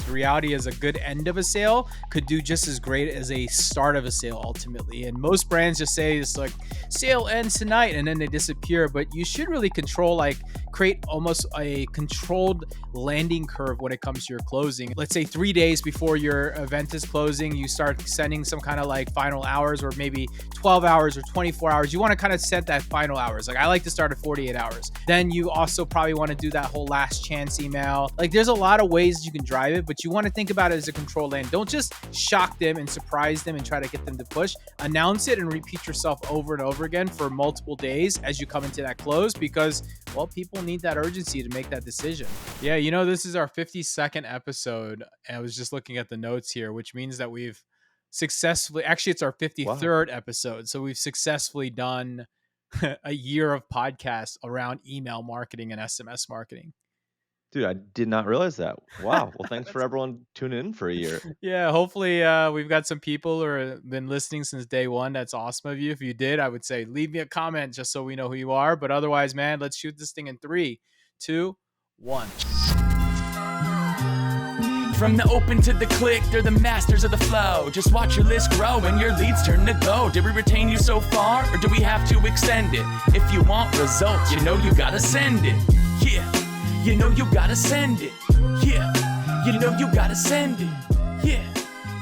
the reality is a good end of a sale could do just as great as a start of a sale ultimately. And most brands just say it's like sale ends tonight and then they disappear, but you should really create almost a controlled landing curve when it comes to your closing. Let's say 3 days before your event is closing, you start sending some kind of like final hours, or maybe 12 hours or 24 hours. You want to kind of set that final hours. Like I like to start at 48 hours. Then you also probably want to do that whole last chance email. Like there's a lot of ways you can drive it, but you want to think about it as a control land. Don't just shock them and surprise them and try to get them to push. Announce it and repeat yourself over and over again for multiple days as you come into that close, because well, people need that urgency to make that decision. Yeah, this is our 52nd episode. I was just looking at the notes here, which means that we've successfully, actually it's our 53rd episode. So we've successfully done a year of podcasts around email marketing and SMS marketing. Dude, I did not realize that. Wow. Well, thanks for everyone tuning in for a year. Yeah, hopefully we've got some people who have been listening since day one. That's awesome of you. If you did, I would say leave me a comment just so we know who you are. But otherwise, man, let's shoot this thing in 3, 2, 1. From the open to the click, they're the masters of the flow. Just watch your list grow and your leads turn to go. Did we retain you so far, or do we have to extend it? If you want results, you gotta send it. Yeah, you gotta send it. Yeah, you gotta send it. Yeah,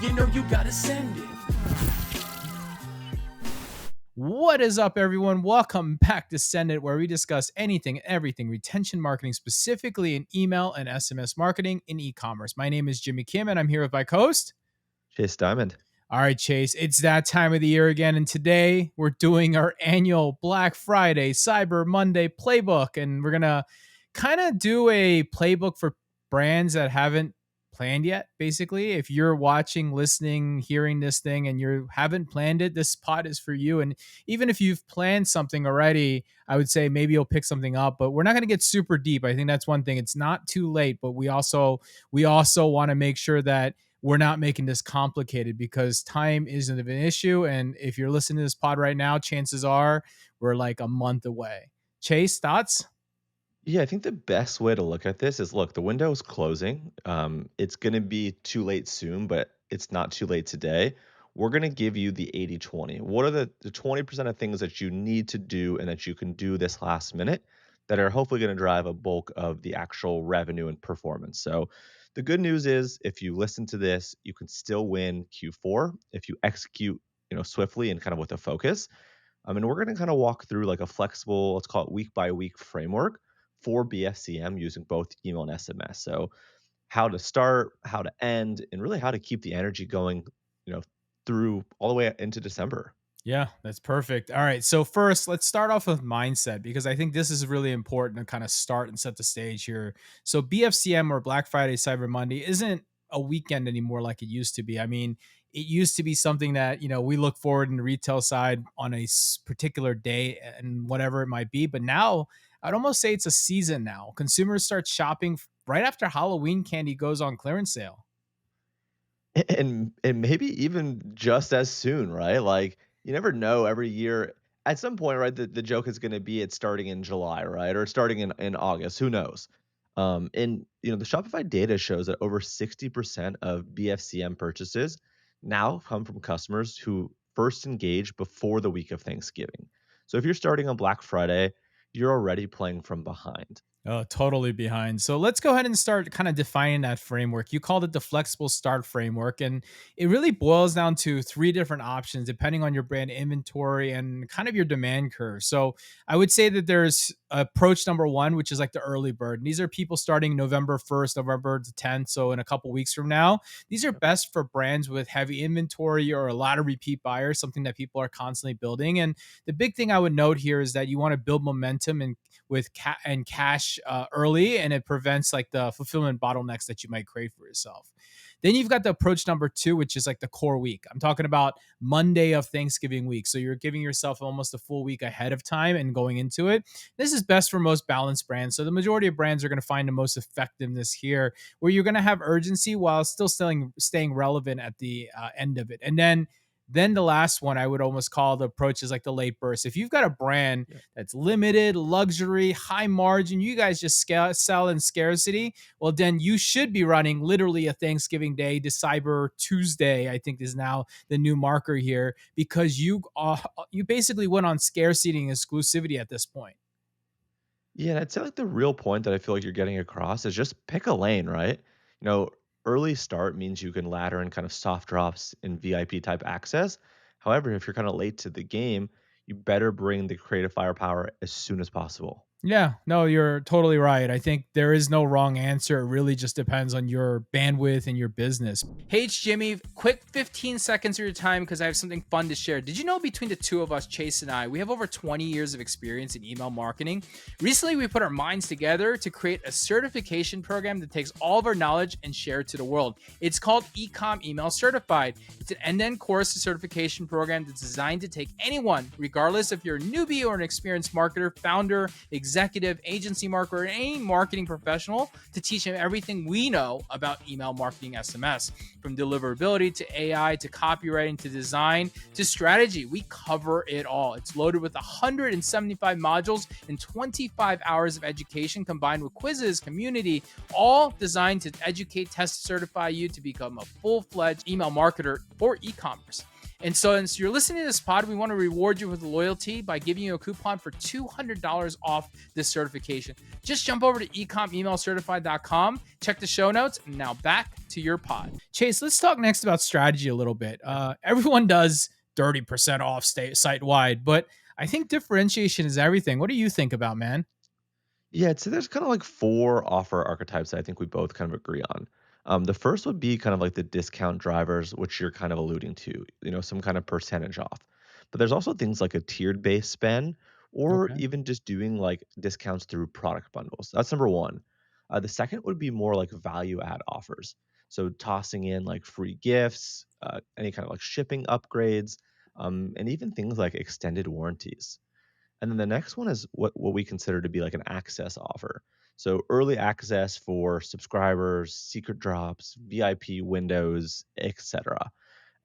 you gotta send it. What is up, everyone? Welcome back to Send It, where we discuss anything and everything retention marketing, specifically in email and SMS marketing in e-commerce. My name is Jimmy Kim, and I'm here with my co-host, Chase Dimond. All right, Chase, it's that time of the year again, and today we're doing our annual Black Friday, Cyber Monday playbook, and we're going to kind of do a playbook for brands that haven't planned yet. Basically, if you're watching, listening, hearing this thing and you haven't planned it, this pod is for you. And even if you've planned something already, I would say maybe you'll pick something up, but we're not going to get super deep. I think that's one thing. It's not too late, but we also want to make sure that we're not making this complicated, because time isn't an issue. And if you're listening to this pod right now, chances are we're like a month away. Chase, thoughts? Yeah, I think the best way to look at this is, look, the window is closing. It's going to be too late soon, but it's not too late today. We're going to give you the 80-20. What are the 20% of things that you need to do and that you can do this last minute that are hopefully going to drive a bulk of the actual revenue and performance? So the good news is, if you listen to this, you can still win Q4 if you execute, swiftly and kind of with a focus. And we're going to kind of walk through like a flexible, let's call it week by week framework for BFCM using both email and SMS. So how to start, how to end, and really how to keep the energy going, through all the way into December. Yeah, that's perfect. All right. So first, let's start off with mindset, because I think this is really important to kind of start and set the stage here. So BFCM, or Black Friday, Cyber Monday, isn't a weekend anymore like it used to be. I mean, it used to be something that, we look forward in the retail side on a particular day and whatever it might be. But now I'd almost say it's a season now. Consumers start shopping right after Halloween candy goes on clearance sale. And maybe even just as soon, right? Like, you never know. Every year at some point, right, the joke is going to be it's starting in July, right, or starting in August, who knows. And the Shopify data shows that over 60% of BFCM purchases now come from customers who first engage before the week of Thanksgiving. So if you're starting on Black Friday, you're already playing from behind. Oh, totally behind. So let's go ahead and start kind of defining that framework. You called it the flexible start framework, and it really boils down to 3 different options depending on your brand inventory and kind of your demand curve. So I would say that there's approach number 1, which is like the early bird. And these are people starting November 1st, November the 10th. So in a couple weeks from now, these are best for brands with heavy inventory or a lot of repeat buyers, something that people are constantly building. And the big thing I would note here is that you want to build momentum and with cash early, and it prevents like the fulfillment bottlenecks that you might create for yourself. Then you've got the approach number 2, which is like the core week. I'm talking about Monday of Thanksgiving week. So you're giving yourself almost a full week ahead of time and going into it. This is best for most balanced brands. So the majority of brands are going to find the most effectiveness here, where you're going to have urgency while still staying relevant at the end of it. And then Then the last one I would almost call the approach is like the late burst. If you've got a brand Yeah. that's limited, luxury, high margin, you guys just sell in scarcity, well, then you should be running literally a Thanksgiving Day to Cyber Tuesday, I think is now the new marker here, because you basically went on scarcity and exclusivity at this point. Yeah, and I'd say like the real point that I feel like you're getting across is just pick a lane, right? You know, early start means you can ladder in kind of soft drops and VIP type access. However, if you're kind of late to the game, you better bring the creative firepower as soon as possible. Yeah, no, you're totally right. I think there is no wrong answer. It really just depends on your bandwidth and your business. Hey, it's Jimmy. Quick 15 seconds of your time because I have something fun to share. Did you know between the two of us, Chase and I, we have over 20 years of experience in email marketing? Recently, we put our minds together to create a certification program that takes all of our knowledge and share it to the world. It's called Ecom Email Certified. It's an end-to-end course certification program that's designed to take anyone, regardless if you're a newbie or an experienced marketer, founder, executive, agency marketer, or any marketing professional, to teach them everything we know about email marketing SMS. From deliverability to AI to copywriting to design to strategy, we cover it all. It's loaded with 175 modules and 25 hours of education combined with quizzes, community, all designed to educate, test, certify you to become a full-fledged email marketer for e-commerce. And so, since you're listening to this pod, we want to reward you with loyalty by giving you a coupon for $200 off this certification. Just jump over to ecomemailcertified.com, check the show notes, and now back to your pod. Chase, let's talk next about strategy a little bit. Everyone does 30% off site-wide, but I think differentiation is everything. What do you think about, man? Yeah, so there's kind of like four offer archetypes that I think we both kind of agree on. The first would be kind of like the discount drivers, which you're kind of alluding to, some kind of percentage off. But there's also things like a tiered based spend or Okay. even just doing like discounts through product bundles. That's number one. The second would be more like value add offers. So tossing in like free gifts, any kind of like shipping upgrades, and even things like extended warranties. And then the next one is what we consider to be like an access offer. So early access for subscribers, secret drops, VIP windows, etc.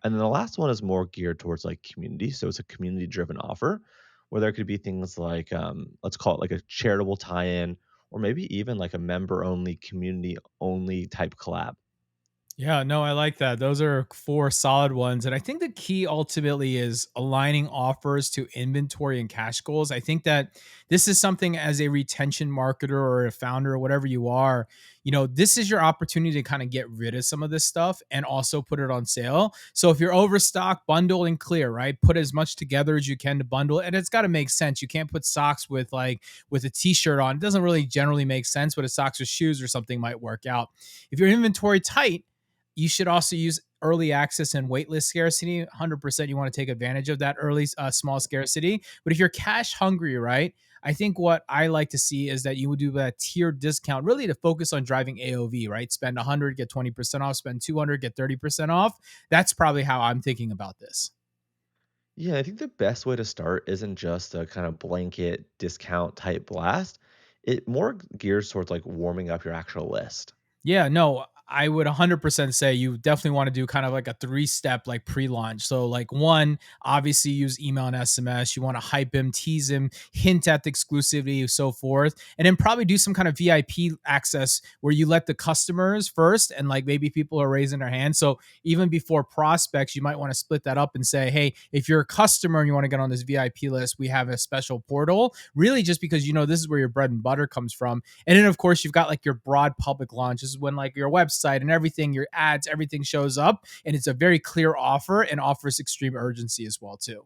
And then the last one is more geared towards like community. So it's a community driven offer where there could be things like let's call it like a charitable tie-in or maybe even like a member only, community only type collab. Yeah, no, I like that. Those are four solid ones. And I think the key ultimately is aligning offers to inventory and cash goals. I think that this is something as a retention marketer or a founder or whatever you are, this is your opportunity to kind of get rid of some of this stuff and also put it on sale. So if you're overstocked, bundle and clear, right? Put as much together as you can to bundle. And it's got to make sense. You can't put socks with a t-shirt on. It doesn't really generally make sense, but a socks with shoes or something might work out. If your inventory tight, you should also use early access and waitlist scarcity. 100% you want to take advantage of that early small scarcity. But if you're cash hungry, right? I think what I like to see is that you would do that tiered discount really to focus on driving AOV, right? Spend 100, get 20% off, spend 200, get 30% off. That's probably how I'm thinking about this. Yeah, I think the best way to start isn't just a kind of blanket discount type blast. It more gears towards like warming up your actual list. Yeah, no, I would 100% say you definitely want to do kind of like a three-step like pre-launch. So like one, obviously use email and SMS. You want to hype him, tease him, hint at the exclusivity, so forth. And then probably do some kind of VIP access where you let the customers first and like maybe people are raising their hands. So even before prospects, you might want to split that up and say, hey, if you're a customer and you want to get on this VIP list, we have a special portal. Really just because this is where your bread and butter comes from. And then of course you've got like your broad public launch. This is when like your website and everything, your ads, everything shows up and it's a very clear offer and offers extreme urgency as well too.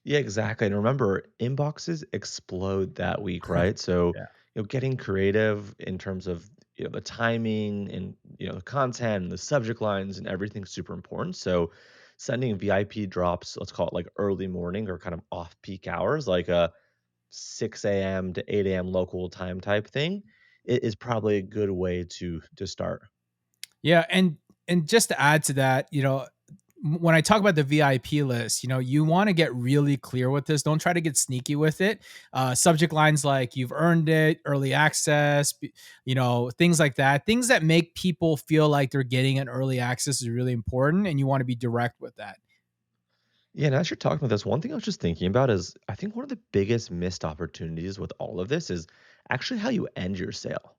Yeah, exactly. And remember, inboxes explode that week, right? So, Yeah. getting creative in terms of the timing and the content and the subject lines and everything's super important. So, sending VIP drops, let's call it like early morning or kind of off peak hours, like a 6 a.m. to 8 a.m. local time type thing, it is probably a good way to start. Yeah, and just to add to that, when I talk about the VIP list, you want to get really clear with this. Don't try to get sneaky with it. Subject lines like "you've earned it," early access, things like that. Things that make people feel like they're getting an early access is really important, and you want to be direct with that. Yeah, and as you're talking about this, one thing I was just thinking about is I think one of the biggest missed opportunities with all of this is actually how you end your sale.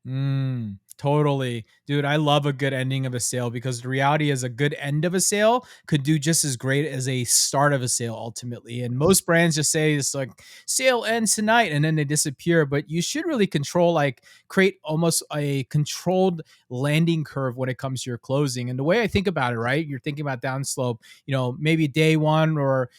Totally. Dude, I love a good ending of a sale because the reality is a good end of a sale could do just as great as a start of a sale ultimately. And most brands just say it's like sale ends tonight and then they disappear, but you should really control create almost a controlled landing curve when it comes to your closing. And the way I think about it, right? You're thinking about downslope, maybe day 1 or,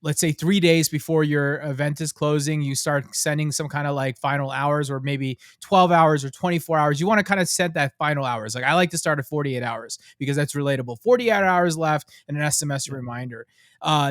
let's say 3 days before your event is closing, you start sending some kind of like final hours or maybe 12 hours or 24 hours. You want to kind of set that final hours. Like I like to start at 48 hours because that's relatable. 48 hours left and an SMS Yeah. reminder.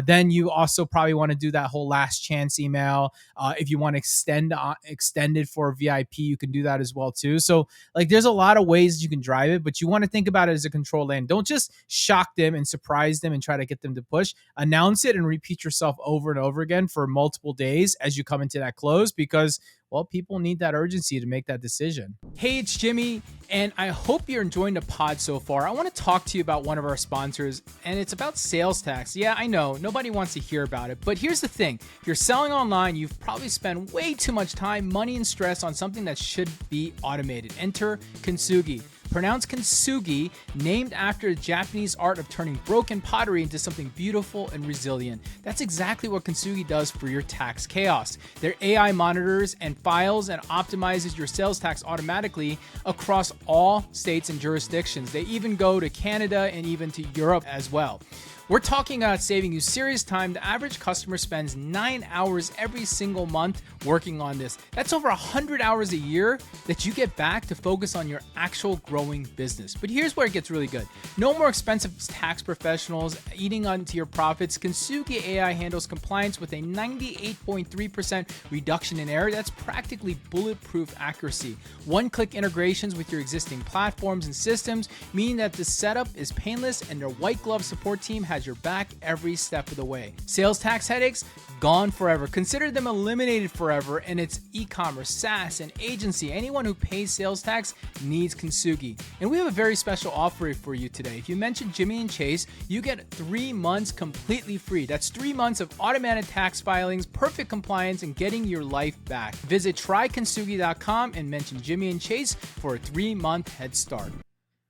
Then you also probably want to do that whole last chance email. If you want to extend it for VIP, you can do that as well too. So like there's a lot of ways you can drive it, but you want to think about it as a control land. Don't just shock them and surprise them and try to get them to push. Announce it and repeat yourself over and over again for multiple days as you come into that close because well, people need that urgency to make that decision. Hey, it's Jimmy, and I hope you're enjoying the pod so far. I want to talk to you about one of our sponsors, and it's about sales tax. Yeah, I know, nobody wants to hear about it, but here's the thing. If you're selling online, you've probably spent way too much time, money, and stress on something that should be automated. Enter Kintsugi. Pronounced kintsugi, named after the Japanese art of turning broken pottery into something beautiful and resilient. That's exactly what kintsugi does for your tax chaos. Their AI monitors and files and optimizes your sales tax automatically across all states and jurisdictions. They even go to Canada and even to Europe as well. We're talking about saving you serious time. The average customer spends 9 hours every single month working on this. That's over 100 hours a year that you get back to focus on your actual growing business. But here's where it gets really good. No more expensive tax professionals eating into your profits. Kintsugi AI handles compliance with a 98.3% reduction in error. That's practically bulletproof accuracy. One-click integrations with your existing platforms and systems, meaning that the setup is painless and their white glove support team has your back every step of the way. Sales tax headaches, gone forever. Consider them eliminated forever, and it's e-commerce, SaaS, and agency. Anyone who pays sales tax needs Kintsugi. And we have a very special offer for you today. If you mention Jimmy and Chase, you get 3 months completely free. That's 3 months of automated tax filings, perfect compliance, and getting your life back. Visit trykintsugi.com and mention Jimmy and Chase for a 3-month head start.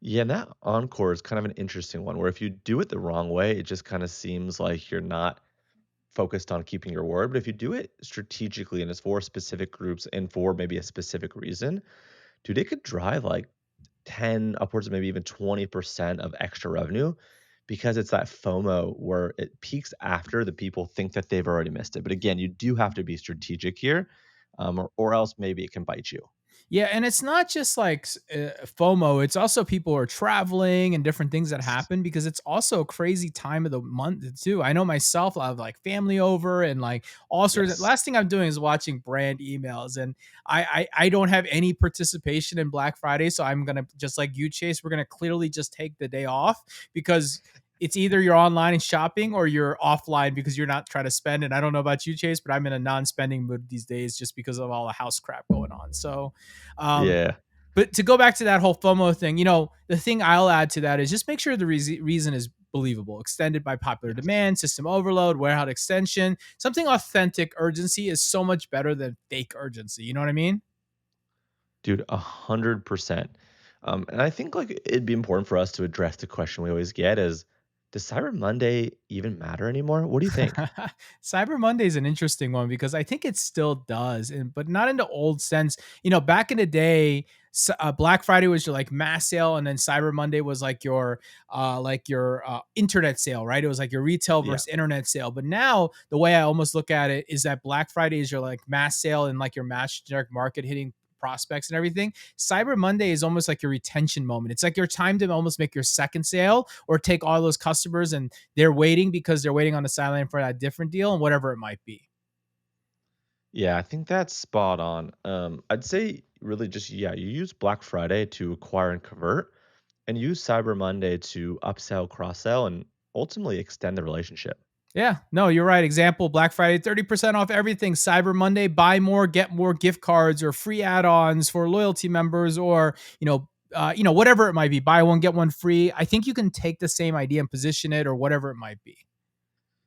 Yeah, and that encore is kind of an interesting one where if you do it the wrong way, it just kind of seems like you're not focused on keeping your word. But if you do it strategically and it's for specific groups and for maybe a specific reason, dude, it could drive like 10, upwards of maybe even 20% of extra revenue because it's that FOMO where it peaks after the people think that they've already missed it. But again, you do have to be strategic here, or else maybe it can bite you. Yeah, and it's not just like FOMO. It's also people are traveling and different things that happen because it's also a crazy time of the month too. I know myself, I have like family over and like all sorts of. Yes. Last thing I'm doing is watching brand emails, and I don't have any participation in Black Friday, so I'm gonna just like you, Chase. We're gonna clearly just take the day off because it's either you're online and shopping or you're offline because you're not trying to spend. And I don't know about you, Chase, but I'm in a non-spending mood these days just because of all the house crap going on. So, um, Yeah. but to go back to that whole FOMO thing, the thing I'll add to that is just make sure the reason is believable, extended by popular Yes. demand, system overload, warehouse extension. Something authentic urgency is so much better than fake urgency. You know what I mean? Dude, 100%. And I think like it'd be important for us to address the question we always get is, does Cyber Monday even matter anymore? What do you think? Cyber Monday is an interesting one because I think it still does, but not in the old sense. Back in the day, Black Friday was your like mass sale, and then Cyber Monday was like your internet sale, right? It was like your retail Yeah. versus internet sale. But now the way I almost look at it is that Black Friday is your like mass sale and like your mass generic market hitting prospects and everything. Cyber Monday is almost like your retention moment. It's like your time to almost make your second sale or take all those customers and they're waiting because they're waiting on the sideline for that different deal and whatever it might be. Yeah, I think that's spot on. I'd say really just, yeah, you use Black Friday to acquire and convert, and use Cyber Monday to upsell, cross sell, and ultimately extend the relationship. Yeah, no, you're right. Example, Black Friday, 30% off everything. Cyber Monday, buy more, get more gift cards or free add-ons for loyalty members or, whatever it might be. Buy one, get one free. I think you can take the same idea and position it or whatever it might be.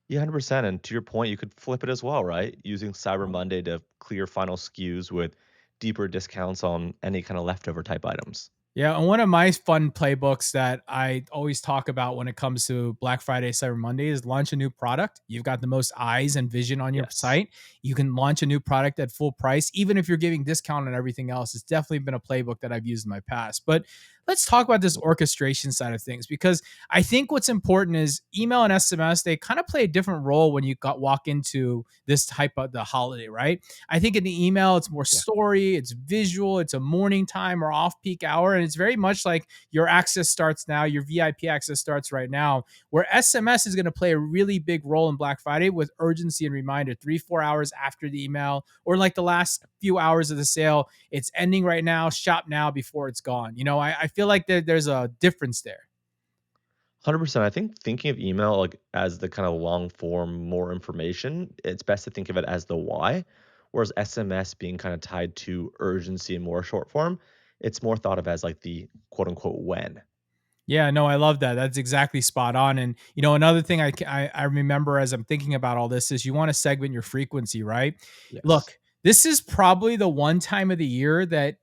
Yeah, 100%. And to your point, you could flip it as well, right? Using Cyber Monday to clear final SKUs with deeper discounts on any kind of leftover type items. Yeah, and one of my fun playbooks that I always talk about when it comes to Black Friday, Cyber Monday is launch a new product. You've got the most eyes and vision on your Yes. site. You can launch a new product at full price, even if you're giving discount on everything else. It's definitely been a playbook that I've used in my past. But let's talk about this orchestration side of things because I think what's important is email and SMS, they kind of play a different role when you walk into this type of the holiday, right? I think in the email, it's more Yeah. story, it's visual, it's a morning time or off peak hour. And it's very much like your access starts now, your VIP access starts right now, where SMS is going to play a really big role in Black Friday with urgency and reminder 3-4 hours after the email or like the last few hours of the sale. It's ending right now, shop now before it's gone. I feel like there's a difference there. 100%. I think thinking of email like as the kind of long form, more information, it's best to think of it as the why, whereas SMS being kind of tied to urgency and more short form, it's more thought of as like the quote unquote when. Yeah, no, I love that. That's exactly spot on. And another thing I remember as I'm thinking about all this is you want to segment your frequency, right? Yes. Look, this is probably the one time of the year that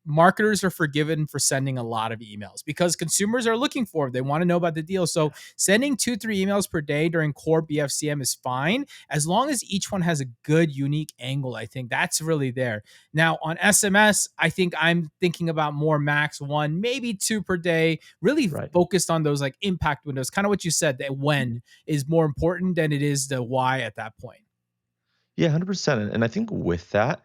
marketers are forgiven for sending a lot of emails because consumers are looking for it. They want to know about the deal. So Yeah. sending 2-3 emails per day during core BFCM is fine as long as each one has a good unique angle. I think that's really there. Now on SMS, I think I'm thinking about more max one, maybe two per day, really Right. focused on those like impact windows, kind of what you said, that when is more important than it is the why at that point. Yeah, 100%. And I think with that,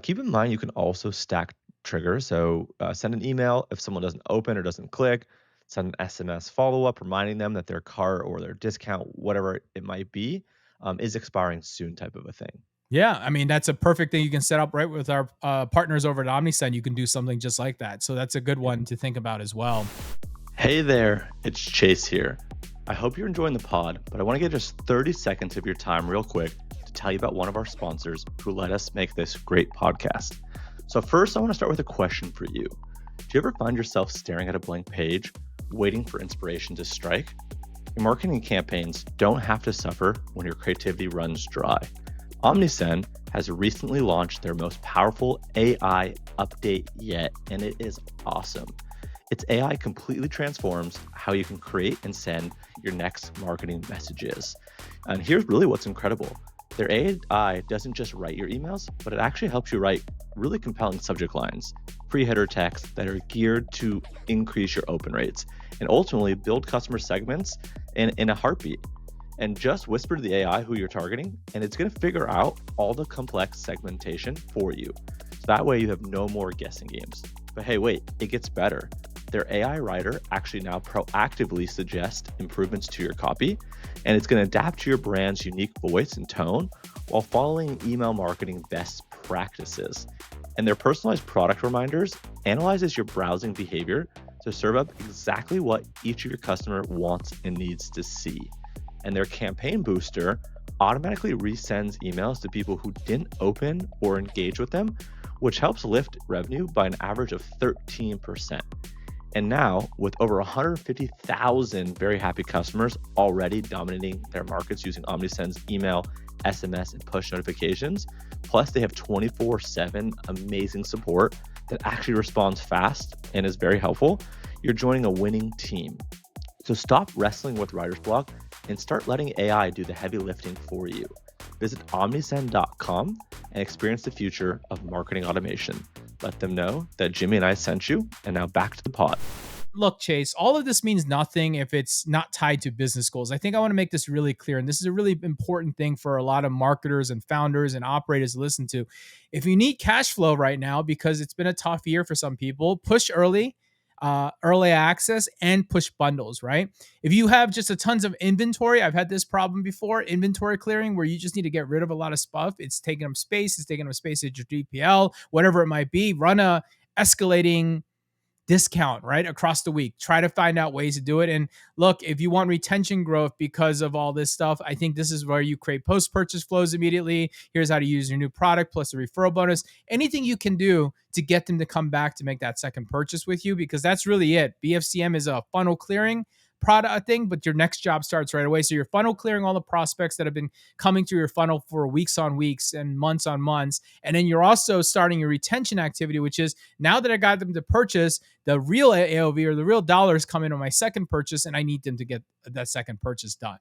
keep in mind you can also stack triggers. So send an email if someone doesn't open or doesn't click, send an SMS follow up reminding them that their cart or their discount, whatever it might be, is expiring soon, type of a thing. Yeah, I mean, that's a perfect thing you can set up right with our partners over at OmniSend. You can do something just like that. So that's a good Yeah. one to think about as well. Hey there, it's Chase here. I hope you're enjoying the pod, but I want to get just 30 seconds of your time, real quick, to tell you about one of our sponsors who let us make this great podcast. So, first, I want to start with a question for you. Do you ever find yourself staring at a blank page, waiting for inspiration to strike? Your marketing campaigns don't have to suffer when your creativity runs dry. OmniSend has recently launched their most powerful AI update yet, and it is awesome. Its AI completely transforms how you can create and send your next marketing messages. And here's really what's incredible. Their AI doesn't just write your emails, but it actually helps you write really compelling subject lines, pre-header text that are geared to increase your open rates, and ultimately build customer segments in a heartbeat. And just whisper to the AI who you're targeting, and it's going to figure out all the complex segmentation for you. So that way you have no more guessing games. But hey, wait, it gets better. Their AI writer actually now proactively suggests improvements to your copy, and it's going to adapt to your brand's unique voice and tone while following email marketing best practices. And their personalized product reminders analyzes your browsing behavior to serve up exactly what each of your customer wants and needs to see. And their campaign booster automatically resends emails to people who didn't open or engage with them, which helps lift revenue by an average of 13%. And now, with over 150,000 very happy customers already dominating their markets using OmniSend's email, SMS, and push notifications, plus they have 24/7 amazing support that actually responds fast and is very helpful, you're joining a winning team. So stop wrestling with writer's block and start letting AI do the heavy lifting for you. Visit omnisend.com and experience the future of marketing automation. Let them know that Jimmy and I sent you, and now back to the pod. Look, Chase, all of this means nothing if it's not tied to business goals. I think I want to make this really clear. And this is a really important thing for a lot of marketers and founders and operators to listen to. If you need cash flow right now, because it's been a tough year for some people, push early access, and push bundles, right? If you have just a tons of inventory, I've had this problem before, inventory clearing, where you just need to get rid of a lot of stuff. It's taking up space. It's taking up space at your DPL, whatever it might be. Run a escalating discount right across the week. Try to find out ways to do it. And look, if you want retention growth because of all this stuff, I think this is where you create post purchase flows immediately. Here's how to use your new product plus a referral bonus. Anything you can do to get them to come back to make that second purchase with you, because that's really it. BFCM is a funnel clearing product thing, but your next job starts right away. So you're funnel clearing all the prospects that have been coming through your funnel for weeks on weeks and months on months. And then you're also starting your retention activity, which is now that I got them to purchase, the real AOV or the real dollars come into my second purchase, and I need them to get that second purchase done.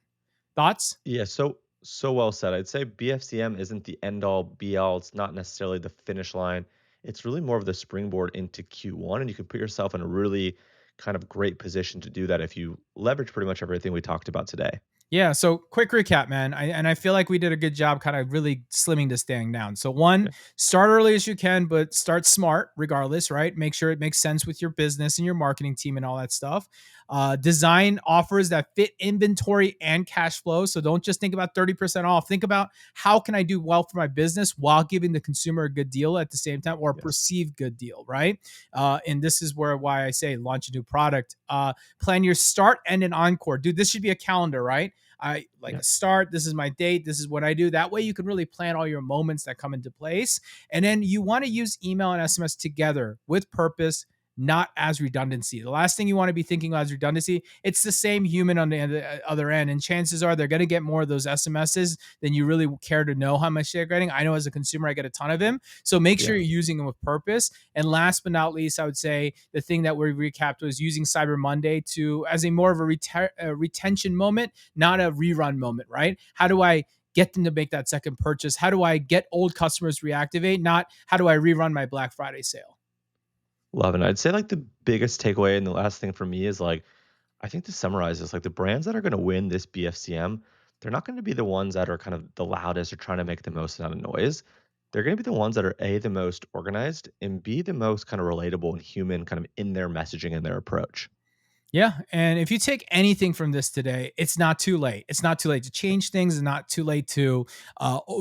Thoughts? Yeah, so well said. I'd say BFCM isn't the end all be all. It's not necessarily the finish line. It's really more of the springboard into Q1, and you can put yourself in a really kind of great position to do that if you leverage pretty much everything we talked about today. Yeah. So quick recap, man. I feel like we did a good job kind of really slimming this thing down. So one, Yeah. start early as you can, but start smart regardless, right? Make sure it makes sense with your business and your marketing team and all that stuff. Design offers that fit inventory and cash flow. So don't just think about 30% off. Think about how can I do well for my business while giving the consumer a good deal at the same time, or a Yes. perceived good deal, right? And this is why I say launch a new product. Plan your start, end, and encore. Dude, this should be a calendar, right? I like Yeah. a start. This is my date. This is what I do. That way you can really plan all your moments that come into place. And then you want to use email and SMS together with purpose, not as redundancy. The last thing you want to be thinking as redundancy, it's the same human on the other end. And chances are they're going to get more of those SMSs than you really care to know how much they're getting. I know as a consumer, I get a ton of them. So make sure Yeah. you're using them with purpose. And last but not least, I would say the thing that we recapped was using Cyber Monday to as a more of a retention moment, not a rerun moment, right? How do I get them to make that second purchase? How do I get old customers to reactivate? Not how do I rerun my Black Friday sale? Love it. I'd say like the biggest takeaway and the last thing for me is like, I think to summarize this, like the brands that are going to win this BFCM, they're not going to be the ones that are kind of the loudest or trying to make the most amount of noise. They're going to be the ones that are A, the most organized, and B, the most kind of relatable and human kind of in their messaging and their approach. Yeah. And if you take anything from this today, it's not too late. It's not too late to change things. It's not too late to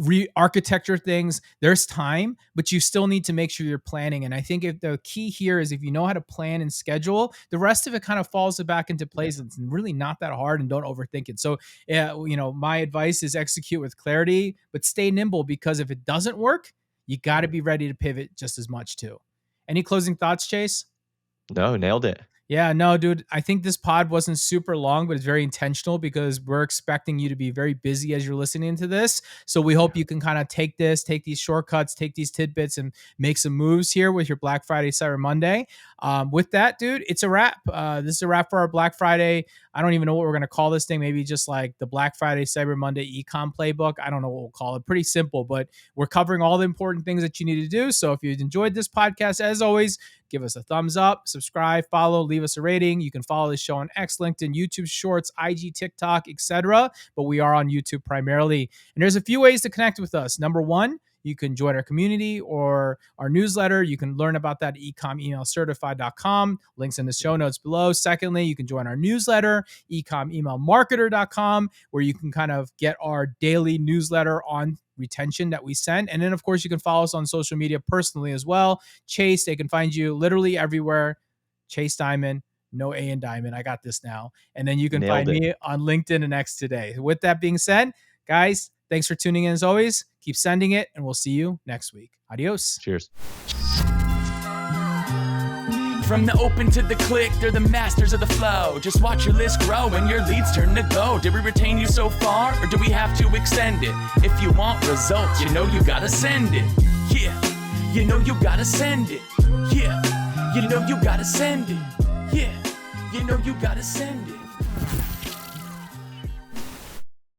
re-architecture things. There's time, but you still need to make sure you're planning. And I think if the key here is if you know how to plan and schedule, the rest of it kind of falls back into place. It's really not that hard, and don't overthink it. So, yeah, my advice is execute with clarity, but stay nimble, because if it doesn't work, you got to be ready to pivot just as much too. Any closing thoughts, Chase? No, nailed it. Yeah, no, dude. I think this pod wasn't super long, but it's very intentional because we're expecting you to be very busy as you're listening to this. So we hope you can kind of take these shortcuts, take these tidbits, and make some moves here with your Black Friday, Cyber Monday. With that, dude, it's a wrap. This is a wrap for our Black Friday. I don't even know what we're going to call this thing. Maybe just like the Black Friday, Cyber Monday ecom playbook. I don't know what we'll call it. Pretty simple, but we're covering all the important things that you need to do. So if you enjoyed this podcast, as always, give us a thumbs up, subscribe, follow, leave us a rating. You can follow the show on X, LinkedIn, YouTube Shorts, IG, TikTok, etc. But we are on YouTube primarily. And there's a few ways to connect with us. Number one, you can join our community or our newsletter. You can learn about that at ecomemailcertified.com. Links in the show notes below. Secondly, you can join our newsletter, ecomemailmarketer.com, where you can kind of get our daily newsletter on retention that we send. And then, of course, you can follow us on social media personally as well. Chase, they can find you literally everywhere. Chase Dimond, no A in Diamond. I got this now. And then you can Nailed find it. me on LinkedIn and X today. With that being said, guys, thanks for tuning in as always. Keep sending it, and we'll see you next week. Adios. Cheers. From the open to the click, they're the masters of the flow. Just watch your list grow and your leads turn to go. Did we retain you so far, or do we have to extend it? If you want results, you know you gotta send it. Yeah, you know you gotta send it. Yeah, you know you gotta send it. Yeah, you know you gotta send it.